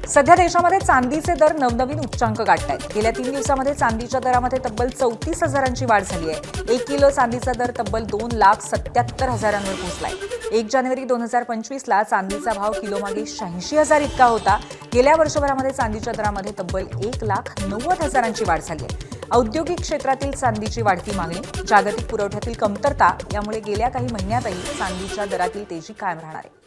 सध्या देशामध्ये चांदीचे दर नवनवीन उच्चांक गाठतायत. गेल्या 3 दिवसांमध्ये चांदीच्या दरामध्ये तब्बल 34,000ची वाढ झाली आहे. 1 किलो चांदीचा दर तब्बल 2,77,000वर पोहोचलाय. 1 जानेवारी 2025ला चांदीचा भाव किलोमागे 86,000 इतका होता. गेल्या वर्षभरामध्ये चांदीच्या दरामध्ये तब्बल 1,90,000ची वाढ झाली आहे. औद्योगिक क्षेत्रातील चांदीची वाढती मागणी, जागतिक पुरवठ्यातील कमतरता यामुळे गेल्या काही महिन्यातही चांदीच्या दरातील तेजी कायम राहणार आहे.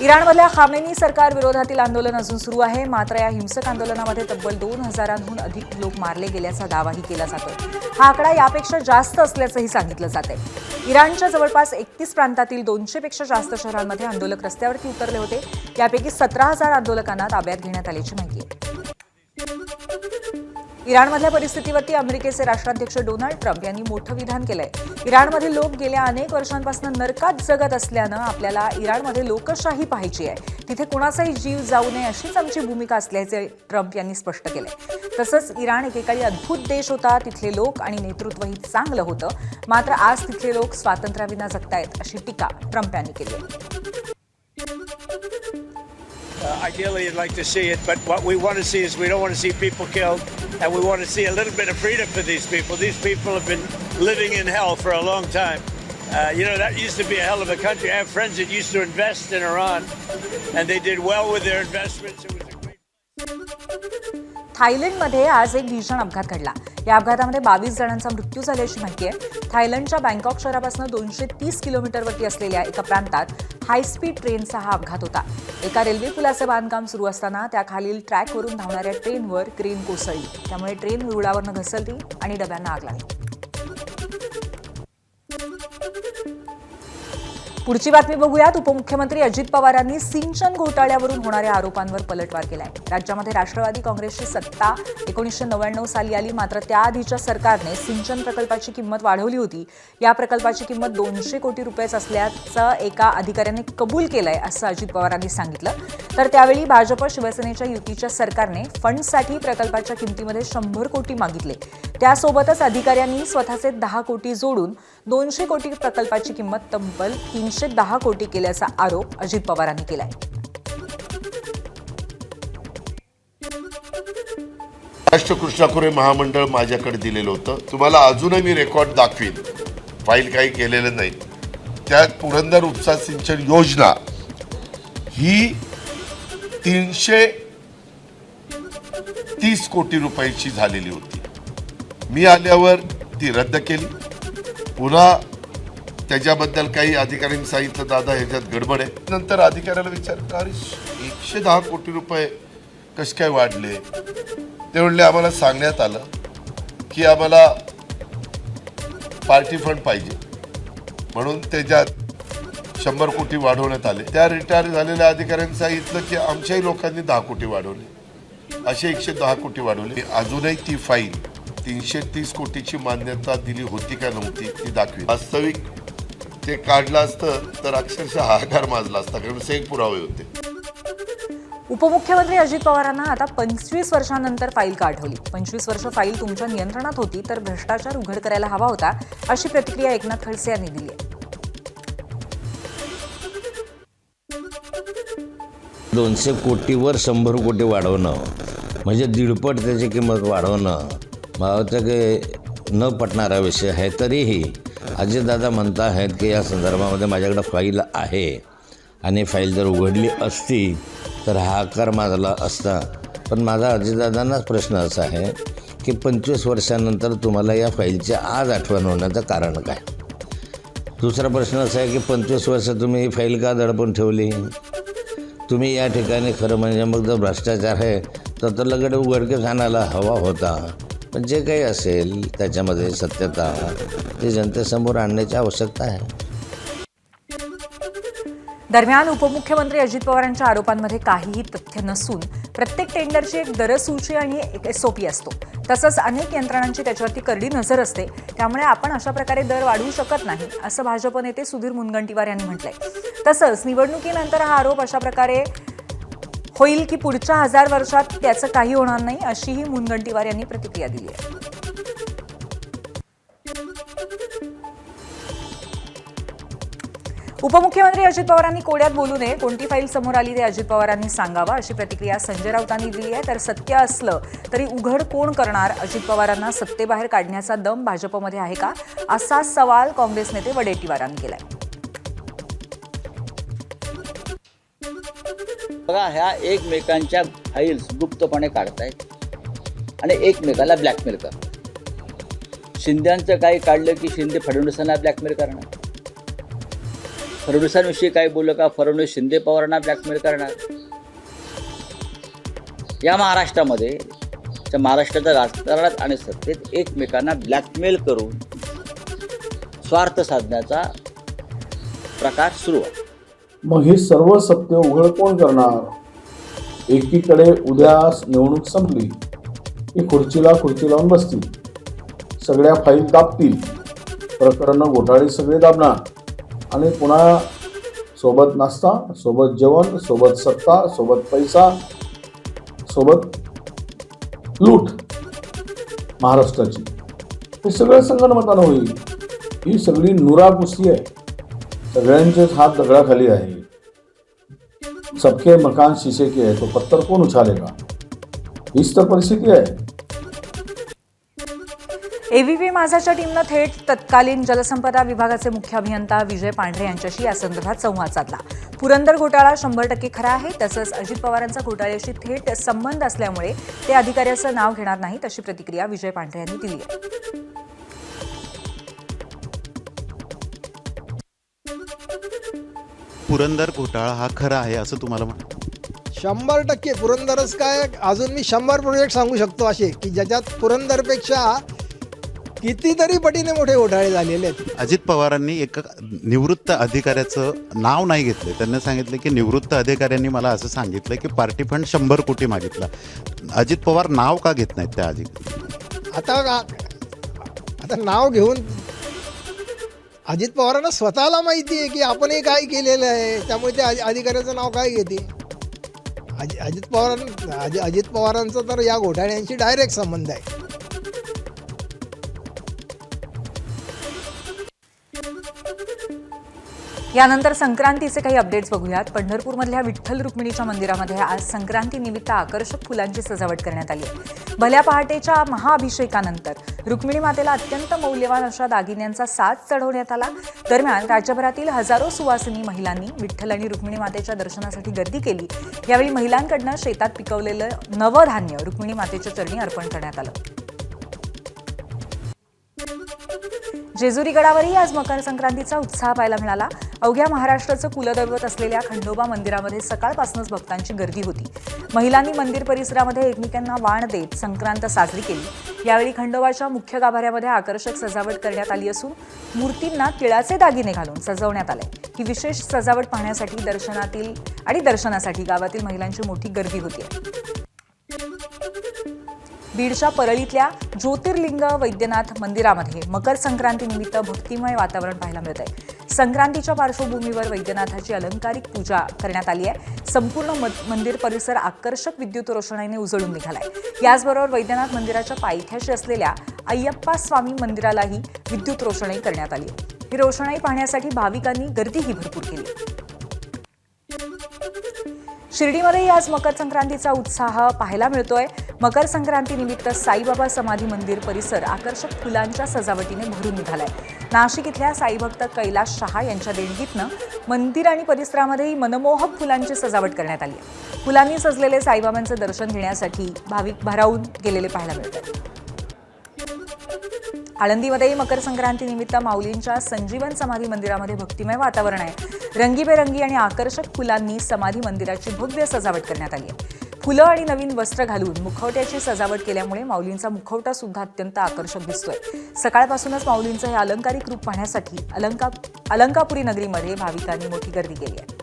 इराणमधल्या खामेनी सरकार विरोधातील आंदोलन अजून सुरू आहे. मात्र या हिंसक आंदोलनामध्ये तब्बल 2,000हून अधिक लोक मारले गेल्याचा दावाही केला जातोय. हा आकडा यापेक्षा जास्त असल्याचंही सांगितलं जातंय. इराणच्या जवळपास 31 प्रांतातील 200पेक्षा जास्त शहरांमध्ये आंदोलक रस्त्यावरती उतरले होते. यापैकी 17,000 आंदोलकांना ताब्यात घेण्यात आल्याची माहिती आहे. इराणमधल्या परिस्थितीवरती अमेरिकेचे राष्ट्राध्यक्ष डोनाल्ड ट्रम्प यांनी मोठं विधान केलंय. इराणमधील लोक गेल्या अनेक वर्षांपासून नरकात जगत असल्यानं आपल्याला इराणमध्ये लोकशाही पाहायची आहे. तिथे कुणाचाही जीव जाऊ नये अशीच आमची भूमिका असल्याचे ट्रम्प यांनी स्पष्ट केलंय. तसंच इराण एकेकाळी अद्भुत देश होता, तिथले लोक आणि नेतृत्वही चांगलं होतं. मात्र आज तिथले लोक स्वातंत्र्याविना जगतायत अशी टीका ट्रम्प यांनी केली आहे. Ideally, you'd like to see it, but what we want to see is we don't want to see people killed, and we want to see a little bit of freedom for these people. These people have been living in hell for a long time. That used to be a hell of a country. I have friends that used to invest in Iran, and they did well with their investments. It was a great... थायलंडमध्ये आज एक भीषण अपघात घडला. या अपघातामध्ये 22 जणांचा मृत्यू झाल्याची माहिती आहे. थायलंडच्या बँकॉक शहरापासून 230 किलोमीटरवरती असलेल्या एका प्रांतात हायस्पीड ट्रेनचा हा अपघात होता. एका रेल्वे पुलाचं बांधकाम सुरू असताना त्याखालील ट्रॅकवरून धावणाऱ्या ट्रेनवर क्रेन कोसळली. त्यामुळे ट्रेन रुळावरनं घसरली आणि डब्यांना आग लागली. पुढची बातमी बघूयात. उपमुख्यमंत्री अजित पवारांनी सिंचन घोटाळ्यावरून होणाऱ्या आरोपांवर पलटवार केलाय. राज्यामध्ये राष्ट्रवादी काँग्रेसची सत्ता 1999 साली आली. मात्र त्याआधीच्या सरकारने सिंचन प्रकल्पाची किंमत वाढवली होती. या प्रकल्पाची किंमत 200 कोटी रुपयेच असल्याचं एका अधिकाऱ्याने कबूल केलंय असं अजित पवारांनी सांगितलं. तर त्यावेळी भाजप शिवसेनेच्या युतीच्या सरकारने फंडसाठी प्रकल्पाच्या किमतीमध्ये 100 कोटी मागितले. त्यासोबतच अधिकाऱ्यांनी स्वतःचे 10 कोटी जोडून 200 कोटी प्रकल्पाची किंमत तब्बल 310 कोटी केल्याचा आरोप अजित पवारांनी केलाय. महाराष्ट्र कृष्णाखोरे महामंडळ माझ्याकडे दिलेलं होतं. तुम्हाला अजूनही मी रेकॉर्ड दाखवीन. फाईल काही केलेलं नाही. त्यात पुरंदर उपसा सिंचन योजना ही 330 कोटी रुपयाची झालेली होती. मी आल्यावर ती रद्द केली. पुन्हा त्याच्याबद्दल काही अधिकाऱ्यांनी सांगितलं दादा ह्याच्यात गडबड आहे. नंतर अधिकाऱ्याला विचारलं अरे 110 कोटी रुपये कसे काय वाढले. ते म्हणले आम्हाला सांगण्यात आलं की आम्हाला पार्टी फंड पाहिजे म्हणून त्याच्यात 100 कोटी वाढवण्यात आले. त्या रिटायर झालेल्या अधिकाऱ्यांनी सांगितलं की आमच्याही लोकांनी 10 कोटी वाढवले. असे 110 कोटी वाढवले. अजूनही ती फाईल 330 कोटीची मान्यता दिली होती का नव्हती ती दाखवी. वास्तविक ते काढलं असतं तर अक्षरशः हाहाकार माजला असता कारण सेम पुरावे होते. उपमुख्यमंत्री अजित पवारांना आता 25 वर्षांनंतर फाईल का आठवली. 25 वर्ष फाईल तुमच्या नियंत्रणात होती तर भ्रष्टाचार उघड करायला हवा होता अशी प्रतिक्रिया एकनाथ खडसे यांनी दिली आहे. 200 कोटीवर 100 कोटी वाढवणं म्हणजे 1.5 त्याची किंमत वाढवणं मला काही न पटणारा विषय आहे. तरीही अजितदादा म्हणत आहेत की या संदर्भामध्ये माझ्याकडे फाईल आहे आणि फाईल जर उघडली असती तर हाहाकार माजला असता. पण माझा अजितदादांनाच प्रश्न असा आहे की 25 वर्षांनंतर तुम्हाला या फाईलची आज आठवण होण्याचं कारण काय. दुसरा प्रश्न असा आहे की 25 वर्ष तुम्ही ही फाईल का दडपून ठेवली. तुम्ही या ठिकाणी खरं म्हणजे मग जर भ्रष्टाचार आहे तर लगेच उघडकीस आणायला हवा होता. पण जे काही असेल त्याच्यामध्ये सत्यता ती जनतेसमोर आणण्याची आवश्यकता आहे. दरम्यान उपमुख्यमंत्री अजित पवारांच्या आरोपांमध्ये काहीही तथ्य नसून प्रत्येक टेंडरची एक दरसूची आणि एक SOP असतो. तसंच अनेक यंत्रणांची त्याच्यावरती करडी नजर असते. त्यामुळे आपण अशा प्रकारे दर वाढवू शकत नाही असं भाजप नेते सुधीर मुनगंटीवार यांनी म्हटलंय. तसंच निवडणुकीनंतर हा आरोप अशा प्रकारे होईल की पुढच्या 1000 वर्षात त्याचं काही होणार नाही अशीही मुनगंटीवार यांनी प्रतिक्रिया दिली आहे. उपमुख्यमंत्री अजित पवारांनी कोड्यात बोलू नये, कोणती फाईल समोर आली ते अजित पवारांनी सांगावं, अशी प्रतिक्रिया संजय राऊतांनी दिली आहे. तर सत्य असलं तरी उघड कोण करणार? अजित पवारांना सत्तेबाहेर काढण्याचा दम भाजपमध्ये आहे का, असा सवाल काँग्रेस नेते वडेट्टीवारांनी केलाय. बघा, ह्या एकमेकांच्या फाईल्स गुप्तपणे काढतायत आणि एकमेकाला ब्लॅकमेल करतात. शिंदेचं काही काढलं की शिंदे फडणवीसांना ब्लॅकमेल करणार, फडणवीसांविषयी काय बोललं का फडणवीस शिंदे पवारांना ब्लॅकमेल करणार. या महाराष्ट्राच्या राजकारणात आणि सत्तेत एकमेकांना ब्लॅकमेल करून स्वार्थ साधण्याचा प्रकार सुरू आहे. मग हे सर्व सत्य उघड कोण करणार? एकीकडे उद्या निवडणूक संपली की खुर्ची लावून बसतील, सगळ्या फाईल दाबतील, प्रकरणं घोटाळे सगळे दाबणार आणि पुन्हा सोबत नाश्ता, सोबत जेवण, सोबत सत्ता, सोबत पैसा, सोबत लूट महाराष्ट्राची. हे सगळं संगणमतानं होईल. ही सगळी नुरा कुस्ती आहे, सगळ्यांचेच हात दगडाखाली आहे. सबके मकान शीशे के आहे, तो पत्थर कोण उछालेगा? हीच तर परिस्थिती आहे. एबीपी माझाच्या टीमनं थेट तत्कालीन जलसंपदा विभागाचे मुख्य अभियंता विजय पांढरे यांच्याशी या संदर्भात संवाद साधला. पुरंदर घोटाळा 100% खरा आहे, तसंच अजित पवारांचा घोटाळ्याशी थेट संबंध असल्यामुळे ते अधिकाऱ्याचं नाव घेणार नाहीत, अशी प्रतिक्रिया विजय पांढरे यांनी दिली आहे. पुरंदर घोटाळा हा खरा आहे असं तुम्हाला म्हणतो? 100% पुरंदरच काय, अजून मी 100 प्रोजेक्ट सांगू शकतो असे की ज्याच्यात पुरंदरपेक्षा कितीतरी पटीने मोठे घोटाळे झालेले आहेत. अजित पवारांनी एका निवृत्त अधिकाऱ्याचं नाव नाही घेतलं, त्यांनी सांगितलं की निवृत्त अधिकाऱ्यांनी मला असं सांगितलं की पार्टी फंड 100 कोटी मागितला. अजित पवार नाव का घेत नाहीत त्या अधिकारी? आता नाव घेऊन अजित पवारांना स्वतःला माहिती आहे की आपणही काय केलेलं आहे, त्यामुळे ते अधिकाऱ्याचं नाव काय घेते. अजित पवारांचा तर या घोटाळ्यांशी डायरेक्ट संबंध आहे. यानंतर संक्रांतीचे काही अपडेट्स बघूयात. पंढरपूरमधल्या विठ्ठल रुक्मिणीच्या मंदिरामध्ये आज संक्रांतीनिमित्त आकर्षक फुलांची सजावट करण्यात आली आहे. भल्या पहाटेच्या महाअभिषेकानंतर रुक्मिणी मातेला अत्यंत मौल्यवान अशा दागिन्यांचा साज चढवण्यात आला. दरम्यान राज्यभरातील हजारो सुवासिनी महिलांनी विठ्ठल आणि रुक्मिणी मातेच्या दर्शनासाठी गर्दी केली. यावेळी महिलांकडनं शेतात पिकवलेलं नवधान्य रुक्मिणी मातेच्या चरणी अर्पण करण्यात आलं. जेजुरी गडावरही आज मकर संक्रांतीचा उत्साह पाहायला मिळाला. अवघ्या महाराष्ट्राचं कुलदैवत असलेल्या खंडोबा मंदिरामध्ये सकाळपासूनच भक्तांची गर्दी होती. महिलांनी मंदिर परिसरामध्ये एकमेकांना वाण देत संक्रांत साजरी केली. यावेळी खंडोबाच्या मुख्य गाभाऱ्यामध्ये आकर्षक सजावट करण्यात आली असून मूर्तींना तिळाचे दागिने घालून सजवण्यात आले. ही विशेष सजावट पाहण्यासाठी दर्शनासाठी गावातील महिलांची मोठी गर्दी होती. बीडच्या परळीतल्या ज्योतिर्लिंग वैद्यनाथ मंदिरामध्ये मकर संक्रांतीनिमित्त भक्तिमय वातावरण पाहायला मिळत आहे. संक्रांतीच्या पार्श्वभूमीवर वैद्यनाथाची अलंकारिक पूजा करण्यात आली आहे. संपूर्ण मंदिर परिसर आकर्षक विद्युत रोषणाईने उजळून निघालाय. याचबरोबर वैद्यनाथ मंदिराच्या पायथ्याशी असलेल्या अय्यप्पा स्वामी मंदिरालाही विद्युत रोषणाई करण्यात आली आहे. ही रोषणाई पाहण्यासाठी भाविकांनी गर्दीही भरपूर केली. शिर्डीमध्येही आज मकर संक्रांतीचा उत्साह पाहायला मिळतोय. मकर संक्रांतीनिमित्त साईबाबा समाधी मंदिर परिसर आकर्षक फुलांच्या सजावटीने भरून निघालाय. नाशिक इथल्या साईभक्त कैलाश शहा यांच्या देणगीतनं मंदिर आणि परिसरामध्येही मनमोहक फुलांची सजावट करण्यात आली आहे. फुलांनी सजलेले साईबाबांचं दर्शन घेण्यासाठी भाविक भारावून गेलेले पाहायला मिळतात. आळंदीमध्येही मकर संक्रांतीनिमित्त माऊलींच्या संजीवन समाधी मंदिरामध्ये भक्तिमय वातावरण आहे. रंगीबेरंगी आणि आकर्षक फुलांनी समाधी मंदिराची भव्य सजावट करण्यात आली आहे. फुलं आणि नवीन वस्त्र घालून मुखवट्याची सजावट केल्यामुळे माऊलींचा मुखवटा सुद्धा अत्यंत आकर्षक दिसतोय. सकाळपासूनच माऊलींचं हे अलंकारिक रूप पाहण्यासाठी अलंकापुरी नगरीमध्ये भाविकांनी मोठी गर्दी केली आहे.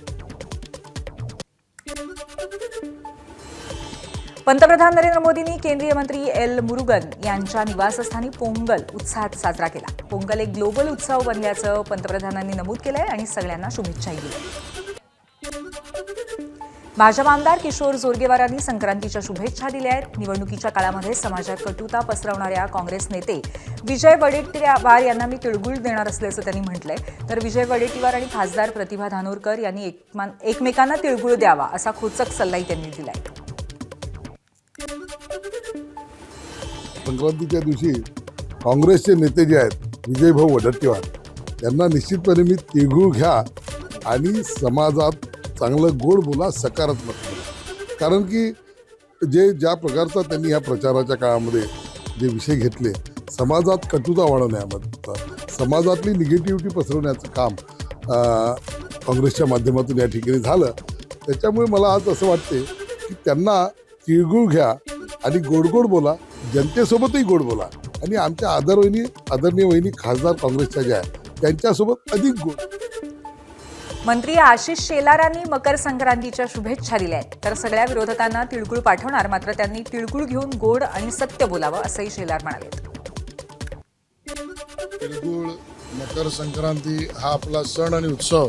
पंतप्रधान नरेंद्र मोदींनी केंद्रीय मंत्री एल मुरुगन यांच्या निवासस्थानी पोंगल उत्साहात साजरा केला. पोंगल एक ग्लोबल उत्सव बनल्याचं पंतप्रधानांनी नमूद केलंय आणि सगळ्यांना शुभेच्छाही दिल्या. भाजप आमदार किशोर जोरगेवारांनी संक्रांतीच्या शुभेच्छा दिल्या आहेत. निवडणुकीच्या काळामध्ये समाजात कटुता पसरवणाऱ्या काँग्रेस नेते विजय वडेट्टीवार यांना मी तिळगुळ देणार असल्याचं त्यांनी म्हटलंय. तर विजय वडेट्टीवार आणि खासदार प्रतिभा धानोरकर यांनी एकमेकांना तिळगुळ द्यावा असा खोचक सल्लाही त्यांनी दिलाय. संक्रांतीच्या दिवशी काँग्रेसचे नेते जे आहेत विजयभाऊ वडेट्टीवार यांना निश्चितपणे मी तिळगुळ घ्या आणि समाजात चांगलं गोड बोला, सकारात्मक बोला. कारण की ज्या प्रकारचा त्यांनी ह्या प्रचाराच्या काळामध्ये जे विषय घेतले, समाजात कटुता वाढवण्यामध्ये, समाजातली निगेटिव्हिटी पसरवण्याचं काम काँग्रेसच्या माध्यमातून या ठिकाणी झालं. त्याच्यामुळे मला आज असं वाटते की त्यांना तिळगुळ घ्या आणि गोड गोड बोला, जनतेसोबतही गोड बोला आणि आमच्या आदरणीय वहिनी खासदार काँग्रेसच्या ज्या आहेत त्यांच्यासोबत अधिक गोड. मंत्री आशिष शेलारांनी मकर संक्रांतीच्या शुभेच्छा दिल्या आहेत. तर सगळ्या विरोधकांना तिळगुळ पाठवणार, मात्र त्यांनी तिळगुळ घेऊन गोड आणि सत्य बोलावं असंही शेलार म्हणाले. तिळगुळ, मकर संक्रांती हा आपला सण आणि उत्सव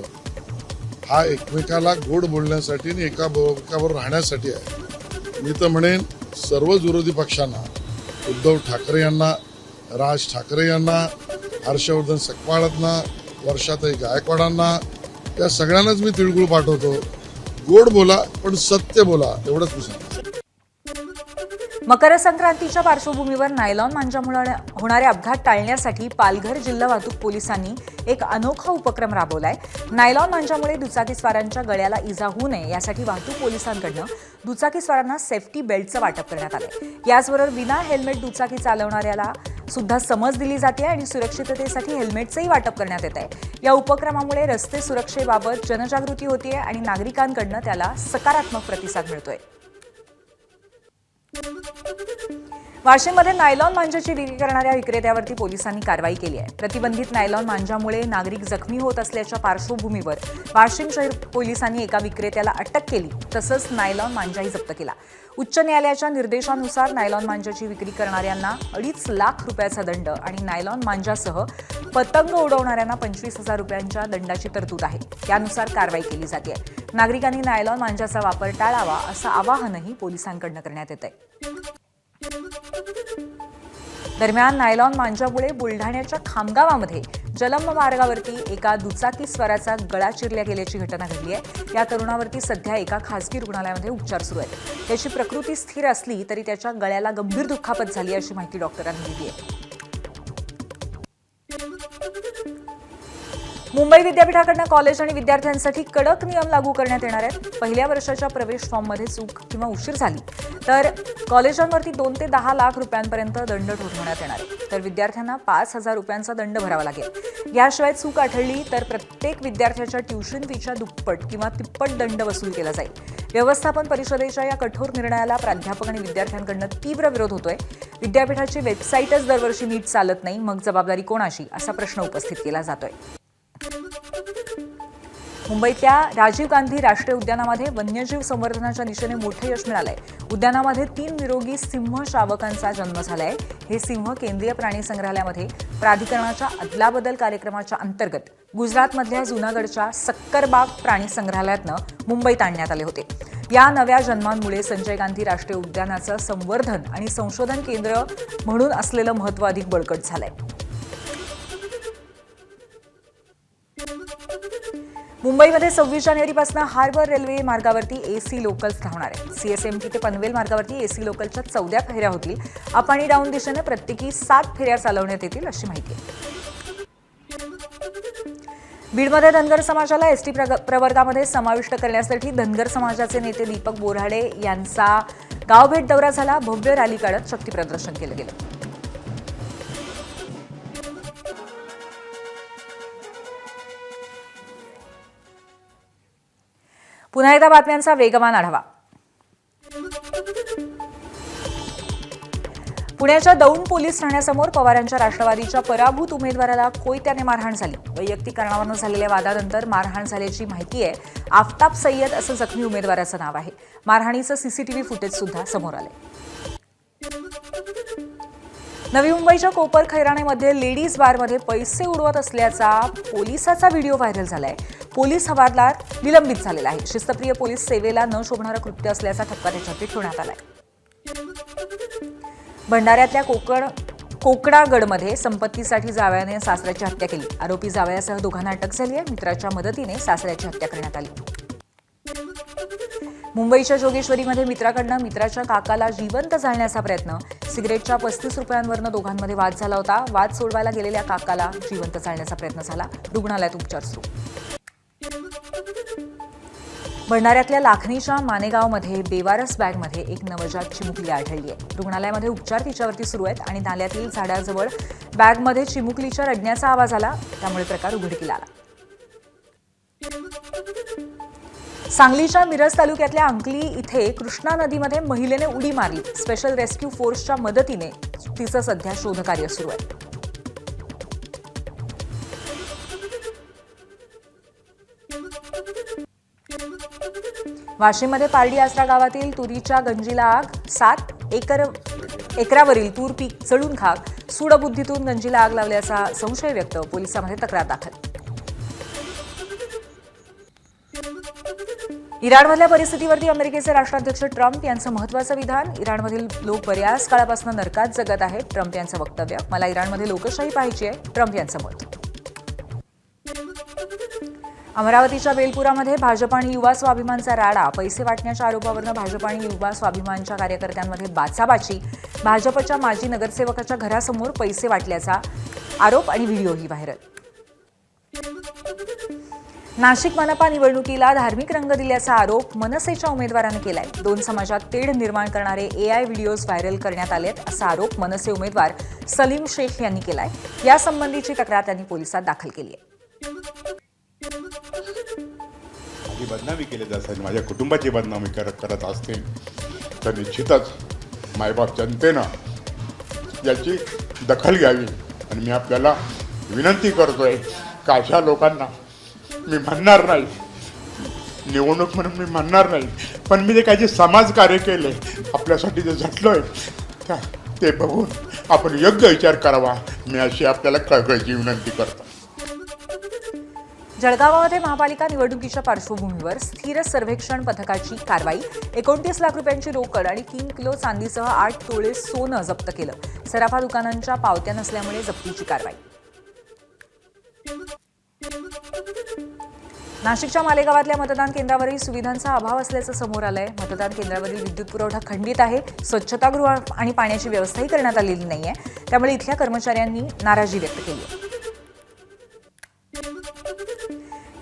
हा एकमेकाला गोड बोलण्यासाठी आणि एकाबरोबर राहण्यासाठी आहे. मी तर म्हणेन सर्वच विरोधी पक्षांना, उद्धव ठाकरे यांना, राज ठाकरे यांना, हर्षवर्धन सकपाळांना, वर्षाताई गायकवाडांना, या सगळ्यांनाच मी तिळगुळ पाठवतो. गोड बोला पण सत्य बोला, एवढंच मी सांगतो. मकर संक्रांतीच्या पार्श्वभूमीवर नायलॉन मांजामुळे होणारे अपघात टाळण्यासाठी पालघर जिल्हा वाहतूक पोलिसांनी एक अनोखा उपक्रम राबवलाय. नायलॉन मांजामुळे दुचाकीस्वारांच्या गळ्याला इजा होऊ नये यासाठी वाहतूक पोलिसांकडून दुचाकीस्वारांना सेफ्टी बेल्टचं वाटप करण्यात आलंय. याचबरोबर विना हेल्मेट दुचाकी चालवणाऱ्याला सुद्धा समज दिली जाते आणि सुरक्षिततेसाठी हेल्मेटचंही वाटप करण्यात येत आहे. या उपक्रमामुळे रस्ते सुरक्षेबाबत जनजागृती होतीये आणि नागरिकांकडून त्याला सकारात्मक प्रतिसाद मिळतोय. वाशिममध्ये नायलॉन मांजाची विक्री करणाऱ्या विक्रेत्यावरती पोलिसांनी कारवाई केली आहे. प्रतिबंधित नायलॉन मांजामुळे नागरिक जखमी होत असल्याच्या पार्श्वभूमीवर वाशिम शहर पोलिसांनी एका विक्रेत्याला अटक केली, तसंच नायलॉन मांजाही जप्त केला. उच्च न्यायालयाच्या निर्देशानुसार नायलॉन मांजाची विक्री करणाऱ्यांना 2.5 लाख रुपयाचा दंड आणि नायलॉन मांजासह पतंग उडवणाऱ्यांना 25,000 रुपयांच्या दंडाची तरतूद आहे. त्यानुसार कारवाई केली जाते. नागरिकांनी नायलॉन मांजाचा वापर टाळावा असं आवाहनही पोलिसांकडून करण्यात येत आहे. दरम्यान नायलॉन मांजामुळे बुलढाण्याच्या खामगावामध्ये जलम मार्गावरती एका दुचाकीस्वाराचा गळा चिरल्या गेल्याची घटना घडली आहे. या तरुणावरती सध्या एका खासगी रुग्णालयामध्ये उपचार सुरू आहेत. त्याची प्रकृती स्थिर असली तरी त्याच्या गळ्याला गंभीर दुखापत झाली अशी माहिती डॉक्टरांनी दिली आहे. मुंबई विद्यापीठाकडून कॉलेज आणि विद्यार्थ्यांसाठी कडक नियम लागू करण्यात येणार आहेत. पहिल्या वर्षाच्या प्रवेश फॉर्ममध्ये चूक किंवा उशीर झाली तर कॉलेजांवरती 2 ते 10 लाख रुपयांपर्यंत दंड ठोठावण्यात येणार आहे. तर विद्यार्थ्यांना 5,000 रुपयांचा दंड भरावा लागेल. याशिवाय चूक आढळली तर प्रत्येक विद्यार्थ्याच्या ट्युशन फीच्या दुप्पट किंवा तिप्पट दंड वसूल केला जाईल. व्यवस्थापन परिषदेच्या या कठोर निर्णयाला प्राध्यापक आणि विद्यार्थ्यांकडून तीव्र विरोध होतोय. विद्यापीठाची वेबसाईटच दरवर्षी नीट चालत नाही, मग जबाबदारी कोणाची असा प्रश्न उपस्थित केला जातोय. मुंबईतल्या राजीव गांधी राष्ट्रीय उद्यानामध्ये वन्यजीव संवर्धनाच्या दिशेने मोठं यश मिळालंय. उद्यानामध्ये 3 निरोगी सिंह शावकांचा जन्म झालाय. हे सिंह केंद्रीय प्राणी संग्रहालयामध्ये प्राधिकरणाच्या अदलाबदल कार्यक्रमाच्या अंतर्गत गुजरातमधल्या जुनागडच्या सक्करबाग प्राणी संग्रहालयातनं मुंबईत आणण्यात आले होते. या नव्या जन्मांमुळे संजय गांधी राष्ट्रीय उद्यानाचं संवर्धन आणि संशोधन केंद्र म्हणून असलेलं महत्त्व अधिक बळकट झालंय. मुंबईमध्ये 26 जानेवारीपासून हार्बर रेल्वे मार्गावरती एसी लोकल्स धावणार आहे. सीएसएमटी ते पनवेल मार्गावरती एसी लोकलच्या 14 फेऱ्या होतील. अप आणि डाऊन दिशेने प्रत्येकी 7 फेऱ्या चालवण्यात येतील अशी माहिती आहे. बीडमध्ये धनगर समाजाला एसटी प्रवर्गामध्ये समाविष्ट करण्यासाठी धनगर समाजाचे नेते दीपक बोऱ्हाडे यांचा गावभेट दौरा झाला. भव्य रॅली काढत शक्तीप्रदर्शन केलं गेलं. पुन्हा एकदा बातम्यांचा वेगवान आढावा. पुण्याच्या दौंड पोलीस ठाण्यासमोर पवारांच्या राष्ट्रवादीच्या पराभूत उमेदवाराला कोयत्याने मारहाण झाली. वैयक्तिक कारणावरून झालेल्या वादानंतर मारहाण झाल्याची माहिती आहे. आफताब सय्यद असं जखमी उमेदवाराचं नाव आहे. मारहाणीचं सीसीटीव्ही फुटेज सुद्धा समोर आले. नवी मुंबईच्या कोपर खैराणेमध्ये लेडीज बारमध्ये पैसे उडवत असल्याचा पोलिसाचा व्हिडिओ व्हायरल झालाय. पोलीस हवालदार निलंबित झालेला आहे. शिस्तप्रिय पोलीस सेवेला न शोभणारं कृत्य असल्याचा ठपका त्याच्यावरती ठेवण्यात आलाय. भंडाऱ्यातल्या कोकणागडमध्ये संपत्तीसाठी जावयाने सासऱ्याची हत्या केली. आरोपी जावयासह दोघांना अटक झाली आहे. मित्राच्या मदतीने सासऱ्याची हत्या करण्यात आली. मुंबईच्या जोगेश्वरीमध्ये मित्राकडनं मित्राच्या काकाला जिवंत जाळण्याचा प्रयत्न. सिगरेटच्या 35 रुपयांवरनं दोघांमध्ये वाद झाला होता. वाद सोडवायला गेलेल्या काकाला जिवंत जाळण्याचा प्रयत्न झाला. रुग्णालयात उपचार सुरू. भंडाऱ्यातल्या लाखनीच्या मानेगावमध्ये बेवारस बॅगमध्ये एक नवजात चिमुकली आढळली आहे. रुग्णालयामध्ये उपचार तिच्यावरती सुरू आहेत आणि नाल्यातील झाडाजवळ बॅगमध्ये चिमुकलीच्या रडण्याचा आवाज आला. त्यामुळे प्रकार उघडकीला आला. सांगलीच्या मिरज तालुक्यातल्या अंकली इथे कृष्णा नदीमध्ये महिलेने उडी मारली. स्पेशल रेस्क्यू फोर्सच्या मदतीने तिचं सध्या शोधकार्य सुरू आहे. वाशिममध्ये पारडी आसरा गावातील तुरीच्या गंजीला आग. 7 एकरावरील तूर पीक जळून खाक. सूडबुद्धीतून गंजीला आग लावल्याचा संशय व्यक्त. पोलिसांमध्ये तक्रार दाखल. इराणमधल्या परिस्थितीवरती अमेरिकेचे राष्ट्राध्यक्ष ट्रम्प यांचं महत्त्वाचं विधान. इराणमधील लोक बऱ्याच काळापासून नरकात जगत आहेत. ट्रम्प यांचं वक्तव्य. मला इराणमध्ये लोकशाही पाहिजे आहे. ट्रम्प यांचं मत. अमरावतीच्या बेलपुरामध्ये भाजप आणि युवा स्वाभिमानचा राडा. पैसे वाटण्याच्या आरोपावरून भाजप आणि युवा स्वाभिमानच्या कार्यकर्त्यांमध्ये बाचाबाची. भाजपच्या माजी नगरसेवकाच्या घरासमोर पैसे वाटल्याचा आरोप आणि व्हिडिओही व्हायरल. नाशिक मनपा निवडणुकीला धार्मिक रंग दिल्याचा आरोप मनसेच्या उमेदवाराने केलाय. 2 समाजात तेढ निर्माण करणारे AI व्हिडिओज व्हायरल करण्यात आलेत असा आरोप मनसे उमेदवार सलीम शेख यांनी केलाय. यासंबंधीची तक्रार त्यांनी पोलिसात दाखल केली आहे. माझी बदनामी केली जात असेल, माझ्या कुटुंबाची बदनामी करत असतील तर निश्चितच मायबाप जनतेनं याची दखल घ्यावी. आणि मी आपल्याला विनंती करतोय का अशा लोकांना मी म्हणणार नाही, निवडणूक म्हणून मी म्हणणार नाही, पण मी जे काही जे समाजकार्य केले, आपल्यासाठी जे झटलोय ते बघून आपण योग्य विचार करावा. मी अशी आपल्याला कळकळीची विनंती करतो. जळगावामध्ये महापालिका निवडणुकीच्या पार्श्वभूमीवर स्थिर सर्वेक्षण पथकाची कारवाई. 29 लाख रुपयांची रोकड आणि 3 किलो चांदीसह 8 तोळे सोनं जप्त केलं. सराफा दुकानांच्या पावत्या नसल्यामुळे जप्तीची कारवाई. नाशिकच्या मालेगावातल्या मतदान केंद्रावरील सुविधांचा अभाव असल्याचं समोर आलंय. मतदान केंद्रावरील विद्युत पुरवठा खंडित आहे. स्वच्छतागृह आणि पाण्याची व्यवस्थाही करण्यात आलेली नाहीये. त्यामुळे इथल्या कर्मचाऱ्यांनी नाराजी व्यक्त केली आहे.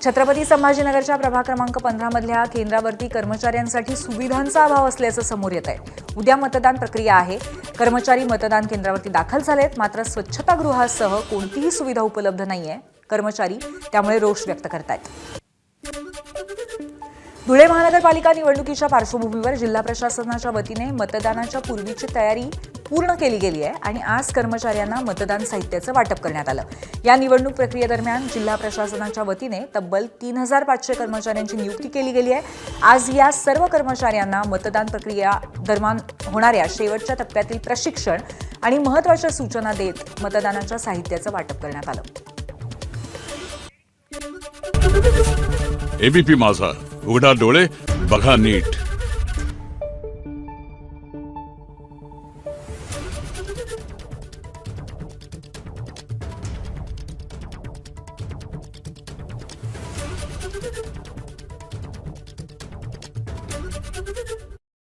छत्रपती संभाजीनगरच्या प्रभाग क्रमांक 15 मधल्या केंद्रावरती कर्मचाऱ्यांसाठी सुविधांचा अभाव असल्याचं समोर येत आहे. उद्या मतदान प्रक्रिया आहे. कर्मचारी मतदान केंद्रावरती दाखल झालेत, मात्र स्वच्छतागृहासह कोणतीही सुविधा उपलब्ध नाहीये. कर्मचारी त्यामुळे रोष व्यक्त करतायत. धुळे महानगरपालिका निवडणुकीच्या पार्श्वभूमीवर जिल्हा प्रशासनाच्या वतीने मतदानाच्या पूर्वीची तयारी पूर्ण केली गेली आहे आणि आज कर्मचाऱ्यांना मतदान साहित्याचं वाटप करण्यात आलं. या निवडणूक प्रक्रियेदरम्यान जिल्हा प्रशासनाच्या वतीने तब्बल 3500 कर्मचाऱ्यांची नियुक्ती केली गेली आहे. आज या सर्व कर्मचाऱ्यांना मतदान प्रक्रिया दरम्यान होणाऱ्या शेवटच्या टप्प्यातील प्रशिक्षण आणि महत्त्वाच्या सूचना देत मतदानाच्या साहित्याचं वाटप करण्यात आलं. एबीपी माझा, उघडा डोळे बघा नीट.